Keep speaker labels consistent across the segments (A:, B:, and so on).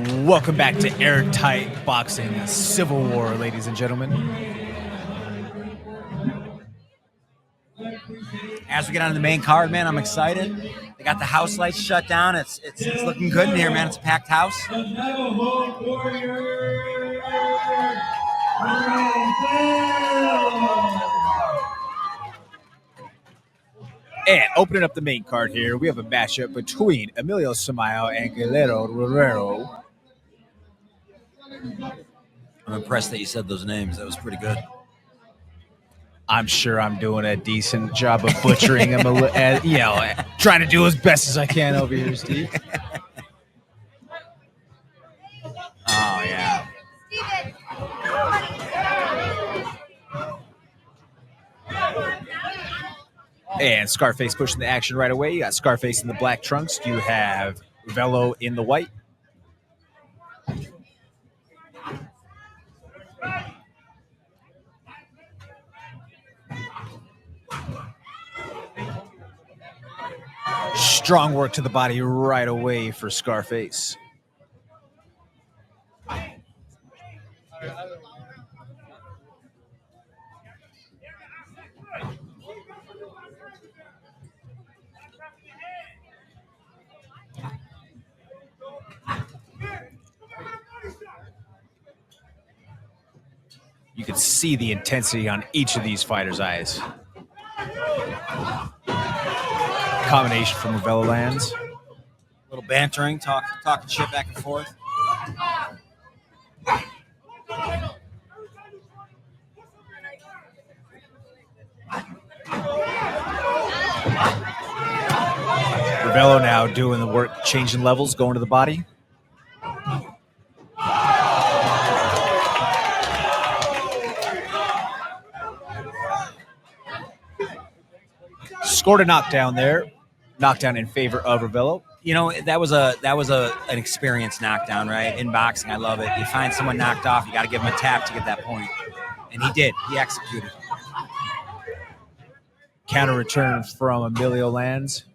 A: Welcome back to Airtight Boxing Civil War, ladies and gentlemen.
B: As we get on the main card, man, I'm excited. They got the house lights shut down. It's looking good in here, man. It's a packed house.
A: And opening up the main card here, we have a matchup between Emilio Samayoa and Revello.
B: I'm impressed that you said those names. That was pretty good.
A: I'm sure I'm doing a decent job of butchering him, trying to do as best as I can over here, Steve.
B: Oh, yeah.
A: And Scarface pushing the action right away. You got Scarface in the black trunks. You have Revello in the white. Strong work to the body right away for Scarface. You can see the intensity on each of these fighters' eyes. Combination from Revello lands.
B: A little bantering, talking shit back and forth.
A: Revello now doing the work, changing levels, going to the body. Scored a knockdown there. Knockdown in favor of Revello.
B: You know, that was an experienced knockdown, right? In boxing, I love it. You find someone knocked off, you got to give him a tap to get that point. And he did. He executed.
A: Counter return from Emilio lands.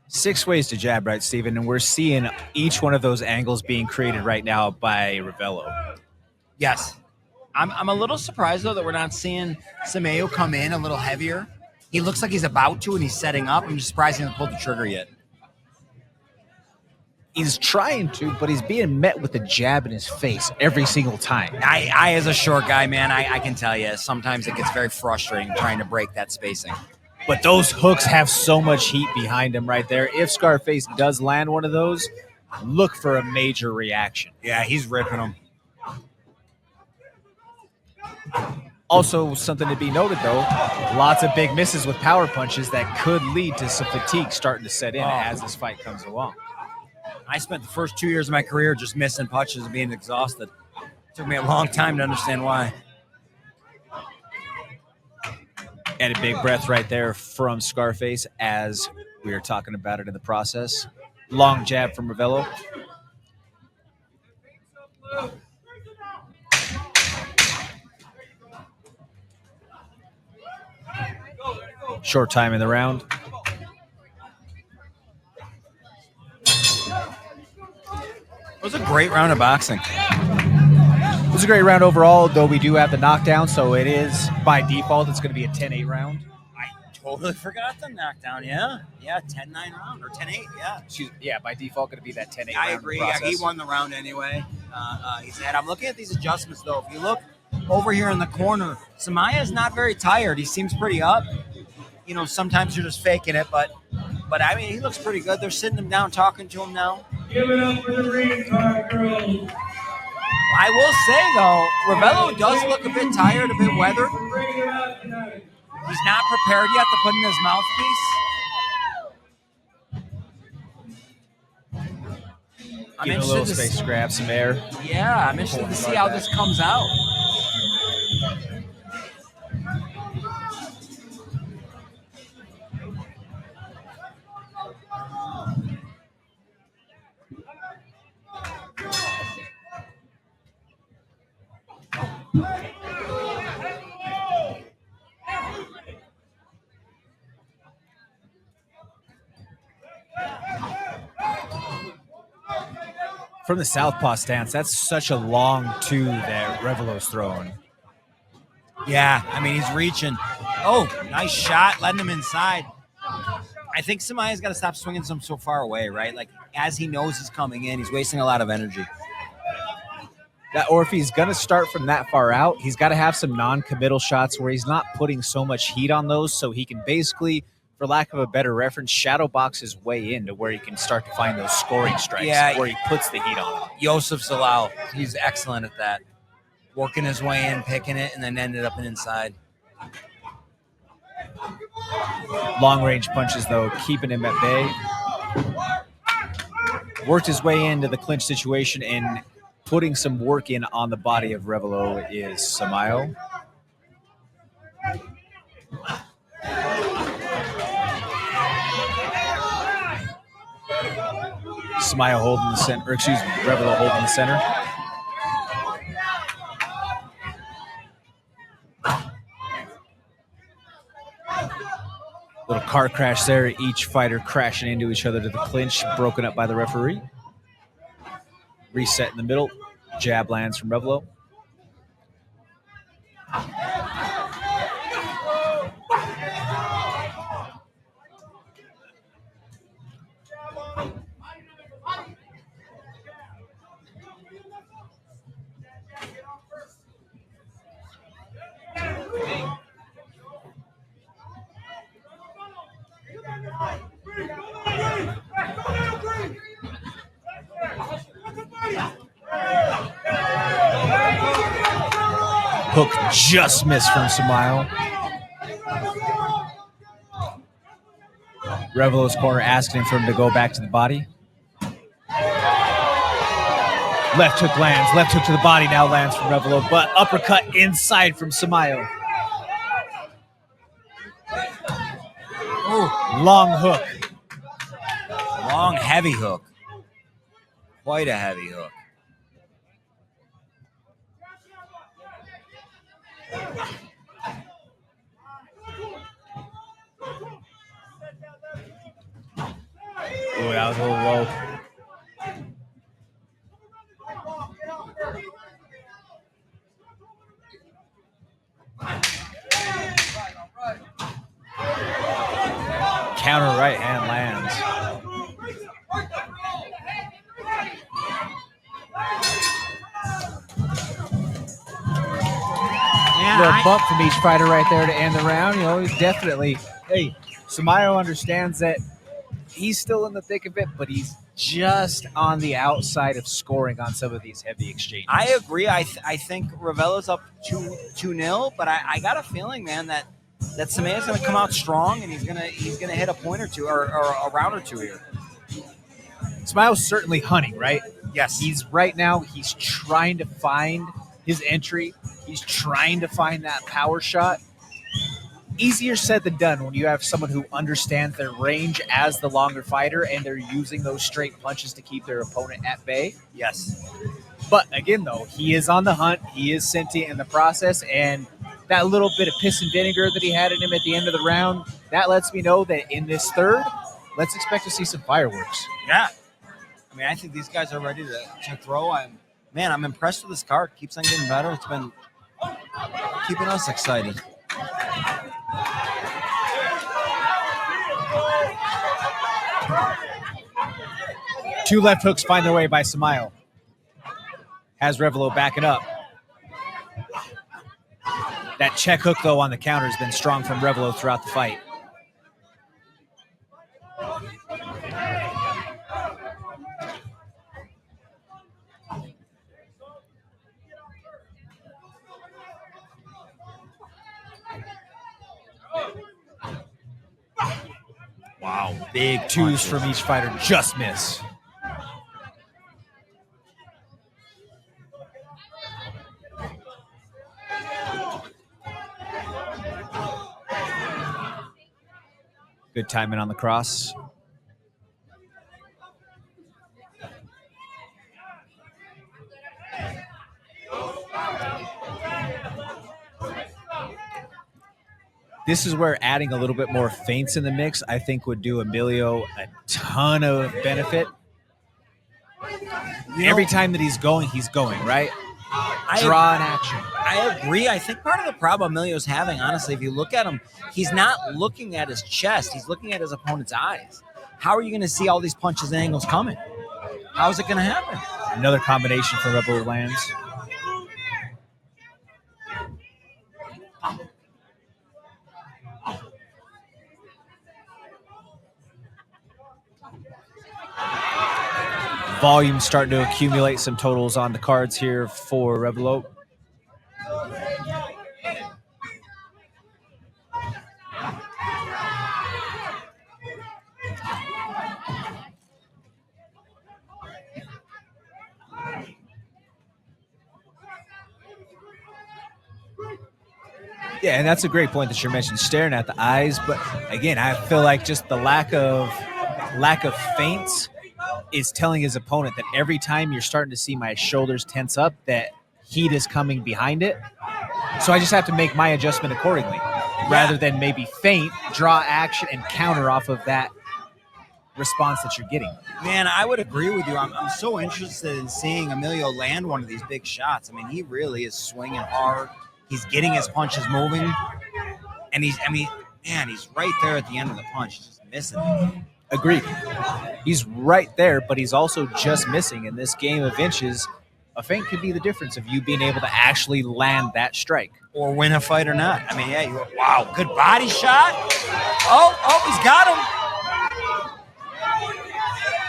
A: Six ways to jab, right, Steven? And we're seeing each one of those angles being created right now by Revello.
B: Yes. I'm a little surprised, though, that we're not seeing Samayoa come in a little heavier. He looks like he's about to, and he's setting up. I'm just surprised he hasn't pulled the trigger yet.
A: He's trying to, but he's being met with a jab in his face every single time.
B: I as a short guy, man, I can tell you, sometimes it gets very frustrating trying to break that spacing.
A: But those hooks have so much heat behind him right there. If Scarface does land one of those, look for a major reaction.
B: Yeah, he's ripping them.
A: Also, something to be noted, though, lots of big misses with power punches that could lead to some fatigue starting to set in as this fight comes along.
B: I spent the first 2 years of my career just missing punches and being exhausted. It took me a long time to understand why.
A: And a big breath right there from Scarface as we were talking about it in the process. Long jab from Revello. Short time in the round.
B: It was a great round of boxing.
A: It was a great round overall, though we do have the knockdown, so it is, by default, it's going to be a 10-8 round.
B: I totally forgot the knockdown, yeah. Yeah, 10-9 round, or 10-8, yeah.
A: Yeah, by default, going to be that 10-8 round.
B: I agree. Yeah, he won the round anyway. He said, I'm looking at these adjustments, though. If you look over here in the corner, Samayoa is not very tired. He seems pretty up. You know, sometimes you're just faking it, but I mean, he looks pretty good. They're sitting him down, talking to him now.
C: Give it up for the ring card, girls.
B: I will say, though, Revello does look a bit tired, a bit weathered. He's not prepared yet to put in his mouthpiece.
A: I'm interested a little space to grab some air.
B: Yeah, I'm interested to see how this comes out.
A: From the southpaw stance, that's such a long two that Revello's throwing.
B: Yeah, I mean, he's reaching. Oh, nice shot, letting him inside. I think Samaya's got to stop swinging so far away, right? Like, as he knows he's coming in, he's wasting a lot of energy.
A: Or if he's going to start from that far out, he's got to have some non-committal shots where he's not putting so much heat on those, so he can basically, for lack of a better reference, shadow box his way into where he can start to find those scoring strikes where he puts the heat on.
B: Yosef Salau, he's excellent at that. Working his way in, picking it, and then ended up inside.
A: Long-range punches, though, keeping him at bay. Worked his way into the clinch situation, and putting some work in on the body of Revello is Samayoa. Samayoa holding the center, or excuse me, Revello holding the center. Little car crash there. Each fighter crashing into each other to the clinch, broken up by the referee. Reset in the middle. Jab lands from Revello. Hook just missed from Samayoa. Revello's corner asking for him to go back to the body. Left hook lands. Left hook to the body now lands from Revello, but uppercut inside from Samayoa. Long hook.
B: Long, heavy hook. Quite a heavy hook.
A: Oh, that was a little low. Counter right hand lands. A little bump from each fighter right there to end the round. You know, he's definitely, hey, Samayoa understands that he's still in the thick of it, but he's just on the outside of scoring on some of these heavy exchanges.
B: I agree. I think Revello's up 2-0, but I got a feeling, man, that Samaya's going to come out strong, and he's gonna hit a point or two or a round or two here.
A: Samayoa's certainly hunting, right?
B: Yes.
A: He's trying to find his entry. He's trying to find that power shot. Easier said than done when you have someone who understands their range as the longer fighter and they're using those straight punches to keep their opponent at bay.
B: Yes.
A: But again, though, he is on the hunt. He is sentient in the process. And that little bit of piss and vinegar that he had in him at the end of the round, that lets me know that in this third, let's expect to see some fireworks.
B: Yeah. I mean, I think these guys are ready to throw. I'm impressed with this card. Keeps on getting better. It's been keeping us excited.
A: Two left hooks find their way by Samayoa. Has Revello backing up. That check hook, though, on the counter has been strong from Revello throughout the fight.
B: Wow, big
A: twos from each fighter just miss. Good timing on the cross. This is where adding a little bit more feints in the mix, I think, would do Emilio a ton of benefit. Every time that he's going, right? Draw an action.
B: I agree. I think part of the problem Emilio's having, honestly, if you look at him, he's not looking at his chest. He's looking at his opponent's eyes. How are you going to see all these punches and angles coming? How is it going to happen?
A: Another combination for Revello lands. Volume starting to accumulate some totals on the cards here for Revello. Yeah, and that's a great point that you mentioned, staring at the eyes. But again, I feel like just the lack of feints is telling his opponent that every time you're starting to see my shoulders tense up, that heat is coming behind it. So I just have to make my adjustment accordingly, rather than maybe feint, draw action, and counter off of that response that you're getting.
B: Man, I would agree with you. I'm so interested in seeing Emilio land one of these big shots. I mean, he really is swinging hard. He's getting his punches moving, and he's right there at the end of the punch. He's just missing it.
A: Agreed. He's right there, but he's also just missing. In this game of inches, a feint could be the difference of you being able to actually land that strike.
B: Or win a fight or not. I mean, yeah, wow, good body shot. Oh, he's got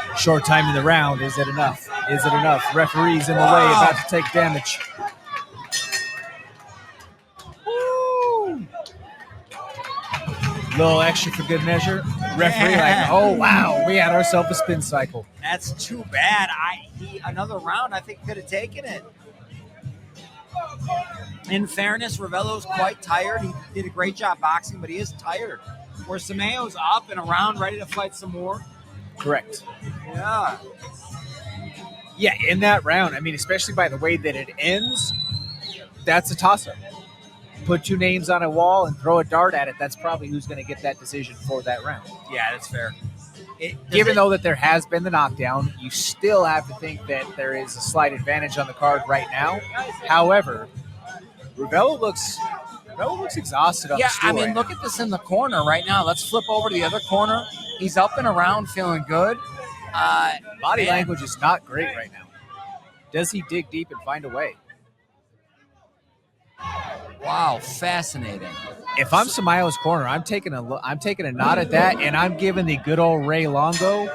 B: him.
A: Short time in the round. Is it enough? Is it enough? Referee's in the way, about to take damage. Little extra for good measure. Referee like, oh wow, we had ourselves a spin cycle.
B: That's too bad. Another round, I think, could have taken it. In fairness, Revello's quite tired. He did a great job boxing, but he is tired. Where Samayoa's up and around, ready to fight some more.
A: Correct.
B: Yeah.
A: Yeah, in that round, I mean, especially by the way that it ends, that's a toss-up. Put two names on a wall and throw a dart at it, that's probably who's going to get that decision for that round.
B: Yeah, that's fair.
A: Given though that there has been the knockdown, you still have to think that there is a slight advantage on the card right now. However, Revello looks exhausted on the stool.
B: I mean, look at this in the corner right now. Let's flip over to the other corner. He's up and around, feeling good.
A: Body language is not great right now. Does he dig deep and find a way?
B: Wow, fascinating.
A: If I'm Samayoa's corner, I'm taking a nod at that, and I'm giving the good old Ray Longo.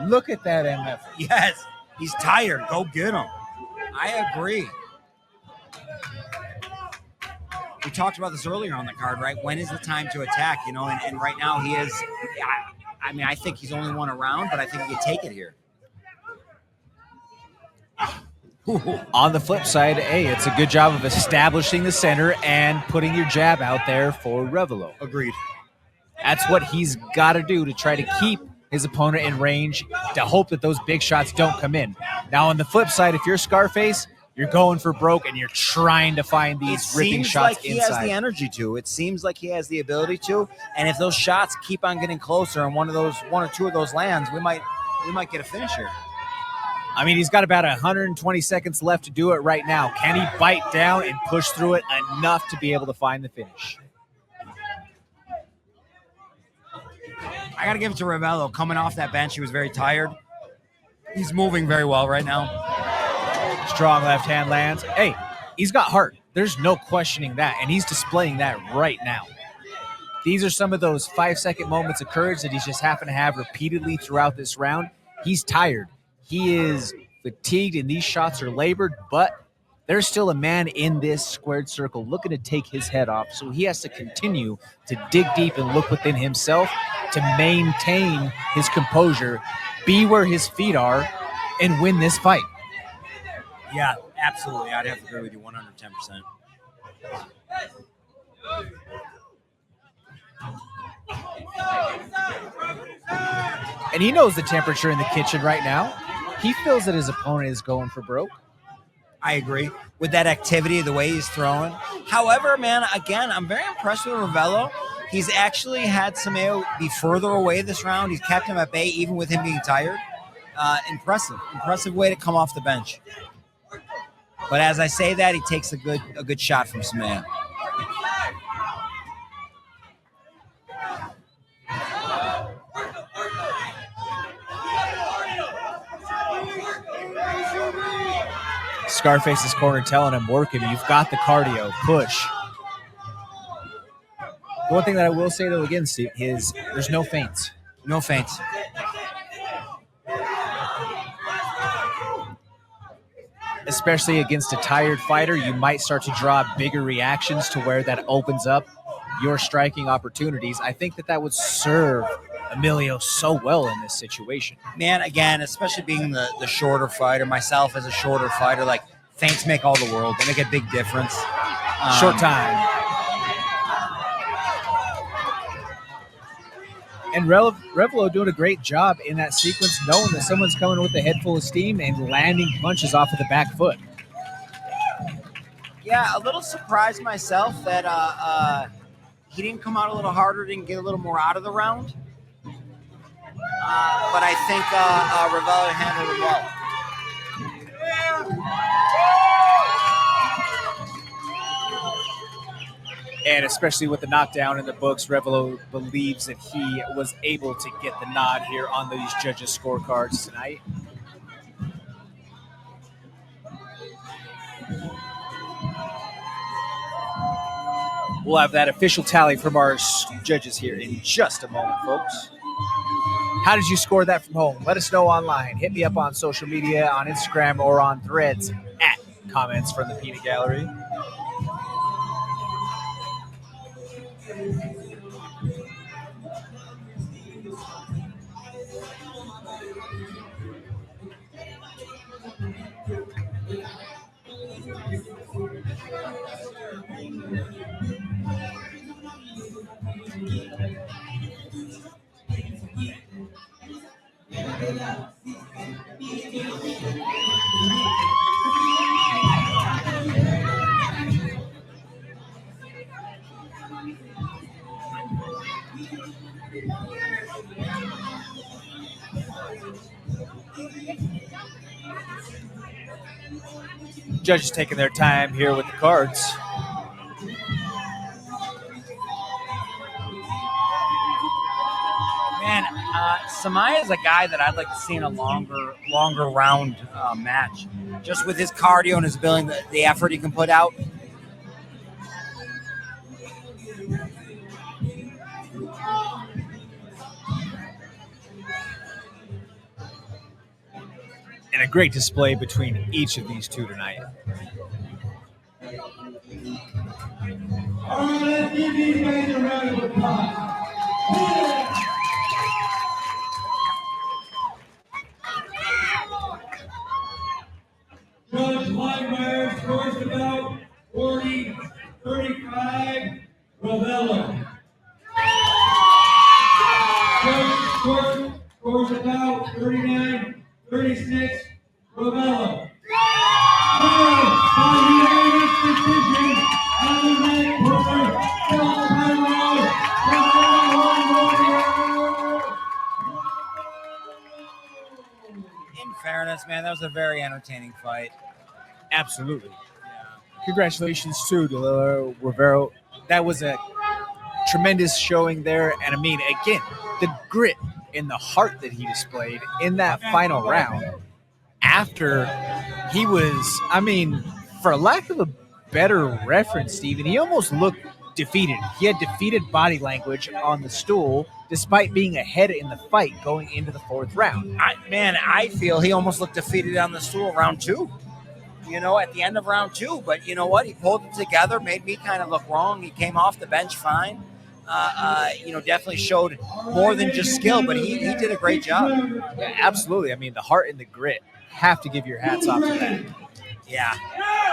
A: Look at that MF.
B: Yes, he's tired. Go get him. I agree. We talked about this earlier on the card, right? When is the time to attack? You know, and right now he is. I mean, I think he's only won a round, but I think he can take it here.
A: On the flip side, hey, it's a good job of establishing the center and putting your jab out there for Revello.
B: Agreed.
A: That's what he's got to do to try to keep his opponent in range, to hope that those big shots don't come in. Now, on the flip side, if you're Scarface, you're going for broke and you're trying to find these ripping shots inside.
B: It seems like he has the energy to. It seems like he has the ability to. And if those shots keep on getting closer and one or two of those lands, we might get a finish here.
A: I mean, he's got about 120 seconds left to do it right now. Can he bite down and push through it enough to be able to find the finish?
B: I got to give it to Revello. Coming off that bench, he was very tired. He's moving very well right now.
A: Strong left hand lands. Hey, he's got heart. There's no questioning that, and he's displaying that right now. These are some of those 5-second moments of courage that he's just happened to have repeatedly throughout this round. He's tired. He is fatigued, and these shots are labored, but there's still a man in this squared circle looking to take his head off, so he has to continue to dig deep and look within himself to maintain his composure, be where his feet are, and win this fight.
B: Yeah, absolutely. I'd have to agree with you 110%.
A: And he knows the temperature in the kitchen right now. He feels that his opponent is going for broke.
B: I agree with that activity, the way he's throwing. However, man, again, I'm very impressed with Revello. He's actually had Samayoa be further away this round. He's kept him at bay, even with him being tired. Impressive way to come off the bench. But as I say that, he takes a good shot from Samayoa.
A: Scarface's corner telling him, work him. You've got the cardio. Push. The one thing that I will say, though, again, Steve, is there's no feints.
B: No feints.
A: Especially against a tired fighter, you might start to draw bigger reactions to where that opens up your striking opportunities. I think that would serve Emilio so well in this situation.
B: Man, again, especially being the shorter fighter, myself as a shorter fighter, like feints make all the world. They make a big difference.
A: Short time. And Revello doing a great job in that sequence, knowing that someone's coming with a head full of steam and landing punches off of the back foot.
B: Yeah, a little surprised myself that he didn't come out a little harder, didn't get a little more out of the round. But I think Revello handled it well.
A: And especially with the knockdown in the books, Revello believes that he was able to get the nod here on these judges' scorecards tonight. We'll have that official tally from our judges here in just a moment, folks. How did you score that from home? Let us know online. Hit me up on social media, on Instagram, or on Threads at Comments from the Peanut Gallery. Judges taking their time here with the cards.
B: Man, Samayoa is a guy that I'd like to see in a longer round match. Just with his cardio and his ability, the effort he can put out.
A: And a great display between each of these two tonight.
C: All right, let's give these guys a round of applause. Judge Lightmeyer scores about 40-35, Revello. Judge scores about 39-36, Revello. By unanimous decision, on the red corner, Del Carlo,
B: In fairness, man, that was a very entertaining fight.
A: Absolutely. Congratulations to Revello. That was a tremendous showing there. And I mean, again, the grit and the heart that he displayed in that final round after he was, I mean, for lack of a better reference, Steven, he almost looked defeated. He had defeated body language on the stool despite being ahead in the fight going into the fourth round.
B: I feel he almost looked defeated on the stool round two. At the end of round two. But you know what? He pulled it together, made me kind of look wrong. He came off the bench fine. Definitely showed more than just skill, but he did a great job.
A: Yeah, absolutely. I mean, the heart and the grit, have to give your hats off to that.
B: Yeah.